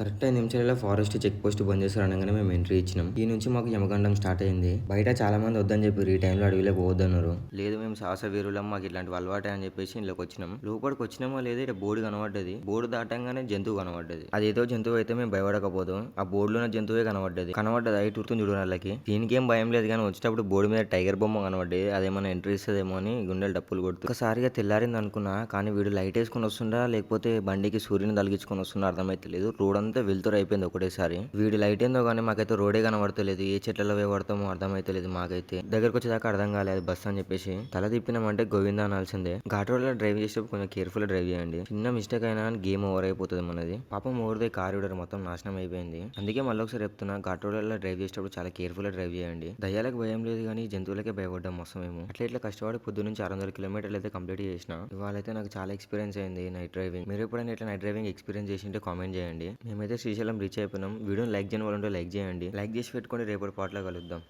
Correct 5 నిమిషాలలో forest check post బంద్ చేస్తారు అనగానే మేము ఎంట్రీ ఇచ్చినాం. ఈ నుంచి మాకు యమగండం స్టార్ట్ అయింది. బయట చాలా మంది వద్దని చెప్పారు. ఈ టైంలో అడవిలో పోవద్దన్నారు. లేదు మేము సాహస వీరులం, మాకు ఇట్లాంటి అలవాటే అని చెప్పేసి ఇంట్లోకి వచ్చినాం. లోపలికి వచ్చినామో లేదు, ఇక్కడ బోర్డు కనబడ్డది. బోర్డు దాటంగానే జంతువు కనబడ్డది. అదేదో జంతువు అయితే మేము భయపడకపోతాం. ఆ బోర్డులో ఉన్న జంతువే కనబడ్డది అయితే ఉరుకుతుంది చూడు వాళ్ళకి. దీనికి ఏం భయం లేదు కానీ వచ్చేటప్పుడు బోర్డు మీద టైగర్ బొమ్మ కనబడ్డది. అదేమన్నా ఎంట్రీ ఇస్తుందేమో అని గుండెలు డప్పులు కొడుతూ ఒకసారిగా తెల్లారింది అనుకున్నా. కానీ వీడు లైట్ వేసుకుని వస్తుండా లేకపోతే బండికి సూర్యుని తలిగించుకొని వస్తుండా అర్థమైతలేదు. రోడ్ అంతా వెళ్తురు అయిపోయింది ఒకటేసారి. వీడి లైట్ ఏందో కానీ మాకైతే రోడే కనబడతలేదు. ఏ చెట్లలో పడతామో అర్థమైతలేదు. మాకైతే దగ్గరకు వచ్చేదాకా అర్థం కాలేదు బస్ అని చెప్పేసి తల తిప్పినామంటే గోవిందా అనాల్సిందే. ఘాట్ రోడ్ లో డ్రైవ్ చేసేటప్పుడు కొంచెం కేర్ఫుల్ గా డ్రైవ్ చేయండి. చిన్న మిస్టేక్ అయినా గేమ్ ఓవర్ అయిపోతుంది మనది. పాపం ఓవర్దే కార్ మొత్తం నాశనం అయిపోయింది. అందుకే మళ్ళీ ఒకసారి చెప్తున్నా, ఘాట్ రోడ్ లో డ్రైవ్ చేసేటప్పుడు చాలా కేర్ఫుల్ గా డ్రైవ్ చేయండి. దయ్యాలకు భయం లేదు కానీ జంతువులకే భయపడ్డాం మొత్తం మేము. అట్లా ఇట్లా కష్టపడి పొద్దు నుంచి 600 కిలోమీటర్లు అయితే కంప్లీట్ చేసిన. ఇవాళైతే నాకు చాలా ఎక్స్పీరియన్స్ అయింది నైట్ డ్రైవింగ్. మీరు ఎప్పుడైనా ఇట్లా నైట్ డ్రైవింగ్ ఎక్స్పీరియన్స్ చేసింటే కామెంట్ చేయండి. మేమైతే శ్రీశైలం రీచ్ అయిపోయినాం. వీడియోని లైక్ చేయని వాళ్ళు లైక్ చేయండి. లైక్ చేసి పెట్టుకొని రేపటి పాటలో కలుద్దాం.